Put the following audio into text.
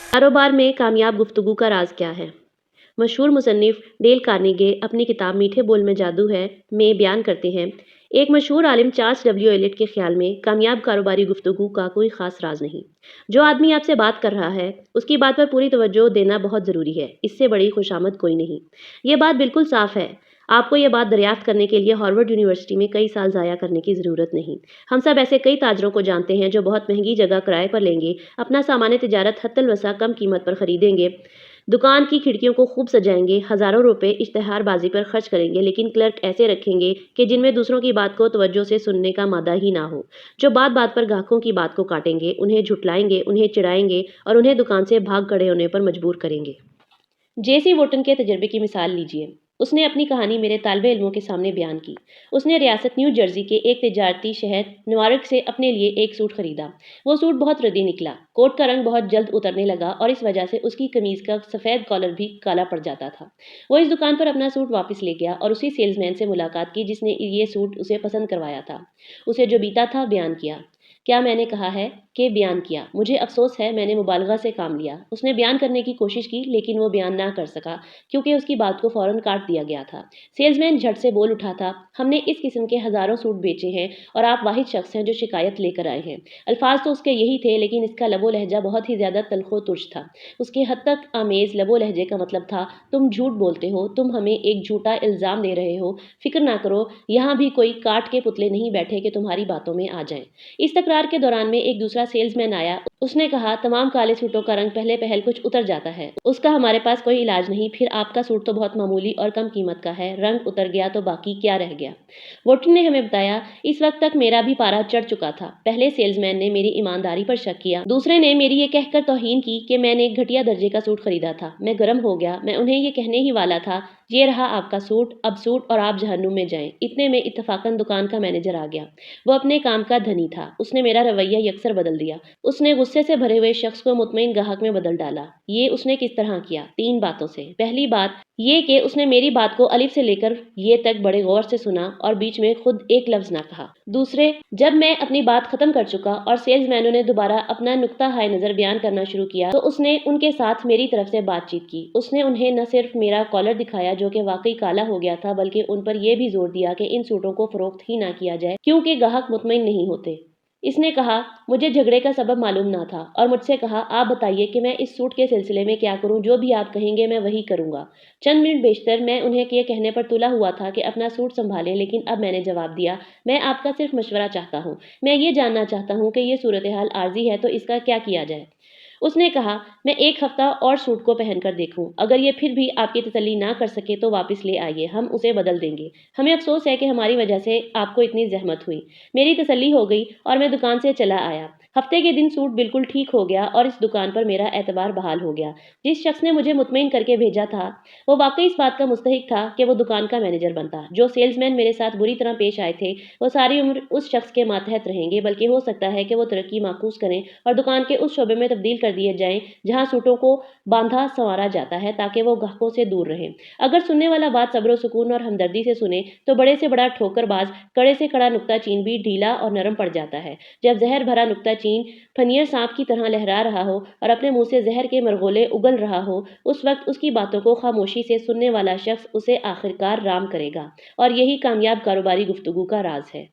कारोबार में कामयाब गुफ्तगू का राज क्या है? मशहूर मुसन्निफ डेल कार्नेगी अपनी किताब मीठे बोल में जादू है में बयान करते हैं, एक मशहूर आलिम चार्ल्स डब्ल्यू एलियट के ख्याल में कामयाब कारोबारी गुफ्तगू का कोई खास राज नहीं। जो आदमी आपसे बात कर रहा है उसकी बात पर पूरी तवज्जो देना बहुत ज़रूरी है, इससे बड़ी खुशामद कोई नहीं। ये बात बिल्कुल साफ है। आपको ये बात दरियाफ्त करने के लिए हार्वर्ड यूनिवर्सिटी में कई साल ज़ाया करने की ज़रूरत नहीं। हम सब ऐसे कई ताजरों को जानते हैं जो बहुत महंगी जगह किराए पर लेंगे, अपना सामान तिजारत हत्तल वसा कम कीमत पर खरीदेंगे, दुकान की खिड़कियों को खूब सजाएंगे, हजारों रुपए इश्तेहारबाजी पर खर्च करेंगे, लेकिन क्लर्क ऐसे रखेंगे कि जिनमें दूसरों की बात को तवज्जो से सुनने का मादा ही ना हो, जो बात बात पर ग्राहकों की बात को काटेंगे, उन्हें झुटलाएंगे, उन्हें चिढ़ाएंगे और उन्हें दुकान से भाग खड़े होने पर मजबूर करेंगे। जेसी वोटन के तजर्बे की मिसाल लीजिए। उसने अपनी कहानी मेरे तालिबे इल्मों के सामने बयान की। उसने रियासत न्यू जर्सी के एक तिजारती शहर न्यूयॉर्क से अपने लिए एक सूट खरीदा। वो सूट बहुत रद्दी निकला, कोट का रंग बहुत जल्द उतरने लगा और इस वजह से उसकी कमीज का सफ़ेद कॉलर भी काला पड़ जाता था। वो इस दुकान पर अपना सूट वापस ले गया और उसी सेल्समैन से मुलाकात की जिसने ये सूट उसे पसंद करवाया था। उसे जो बीता था बयान किया। क्या मैंने कहा है कि बयान किया, मुझे अफसोस है मैंने मुबालगा से काम लिया। उसने बयान करने की कोशिश की लेकिन वो बयान ना कर सका क्योंकि उसकी बात को फौरन काट दिया गया था। सेल्समैन झट से बोल उठा था, हमने इस किस्म के हजारों सूट बेचे हैं और आप वाहिद शख्स हैं जो शिकायत लेकर आए हैं। अल्फाज तो उसके यही थे लेकिन इसका लबो लहजा बहुत ही ज्यादा तलखो तुर्श था। उसके हद तक आमेज लबो लहजे का मतलब था, तुम झूठ बोलते हो, तुम हमें एक झूठा इल्जाम दे रहे हो। फिक्र ना करो, यहाँ भी कोई काट के पुतले नहीं बैठे कि तुम्हारी बातों में आ जाएं। इस तकरार के दौरान में एक दूसरा सेल्समैन आया। उसने कहा, तमाम काले सूटों का रंग पहले पहल कुछ उतर जाता है, उसका हमारे पास कोई इलाज नहीं। फिर आपका सूट तो बहुत मामूली और कम कीमत का है, रंग उतर गया तो बाकी क्या रह गया। वोटिन ने हमें बताया, इस वक्त तक मेरा भी पारा चढ़ चुका था। पहले सेल्समैन ने मेरी ईमानदारी पर शक किया, दूसरे ने मेरी ये कहकर तौहीन की कि मैंने एक घटिया दर्जे का सूट खरीदा था। मैं गर्म हो गया, मैं उन्हें ये कहने ही वाला था, ये रहा आपका सूट, अब सूट और आप जहन्नुम में जाएं। इतने में इत्तफाकन दुकान का मैनेजर आ गया। वो अपने काम का धनी था। उसने मेरा रवैया यकसर बदल दिया। उसने गुस्से से भरे हुए शख्स को मुतमईन गाहक में बदल डाला। ये उसने किस तरह किया? 3 बातों से। पहली बात ये कि उसने मेरी बात को अलिफ से लेकर ये तक बड़े गौर से सुना और बीच में खुद एक लफ्ज ना कहा। दूसरे, जब मैं अपनी बात खत्म कर चुका और सेल्समैनों ने दोबारा अपना नुक्ता हाय नजर बयान करना शुरू किया तो उसने उनके साथ मेरी तरफ से बातचीत की। उसने उन्हें न सिर्फ मेरा कॉलर दिखाया जो कि वाकई काला हो गया था, बल्कि उन पर यह भी जोर दिया कि इन सूटों को फरोख्त ही ना किया जाए क्योंकि ग्राहक मुतमईन नहीं होते। इसने कहा, मुझे झगड़े का सबब मालूम ना था और मुझसे कहा, आप बताइए कि मैं इस सूट के सिलसिले में क्या करूं, जो भी आप कहेंगे मैं वही करूंगा। चंद मिनट बेशतर मैं उन्हें ये कहने पर तुला हुआ था कि अपना सूट संभालें, लेकिन अब मैंने जवाब दिया, मैं आपका सिर्फ मशवरा चाहता हूँ। मैं ये जानना चाहता हूँ कि ये सूरत हाल आर्जी है तो इसका क्या किया जाए। उसने कहा, मैं 1 हफ्ता और सूट को पहनकर देखूं, अगर ये फिर भी आपकी तसल्ली ना कर सके तो वापस ले आइए, हम उसे बदल देंगे। हमें अफसोस है कि हमारी वजह से आपको इतनी जहमत हुई। मेरी तसल्ली हो गई और मैं दुकान से चला आया। हफ्ते के दिन सूट बिल्कुल ठीक हो गया और इस दुकान पर मेरा एतबार बहाल हो गया। जिस शख्स ने मुझे मुतमईन करके भेजा था वो वाकई इस बात का मुस्तहिक था कि वो दुकान का मैनेजर बनता। जो सेल्समैन मेरे साथ बुरी तरह पेश आए थे वो सारी उम्र उस शख्स के मातहत रहेंगे, बल्कि हो सकता है कि वो तरक्की माकूस करें और दुकान के उस शोबे में तब्दील कर दिए जाएं जहां सूटों को बांधा संवारा जाता है ताकि वो ग्राहकों से दूर रहें। अगर सुनने वाला बात सब्र सुकून और हमदर्दी से सुने तो बड़े से बड़ा ठोकरबाज कड़े से कड़ा नुक्ताचीन भी ढीला और नरम पड़ जाता है। जब जहर भरा नुक्ताचीन फनियर सांप की तरह लहरा रहा हो और अपने मुंह से जहर के मरगोले उगल रहा हो, उस वक्त उसकी बातों को खामोशी से सुनने वाला शख्स उसे आखिरकार राम करेगा। और यही कामयाब कारोबारी गुफ्तगू का राज है।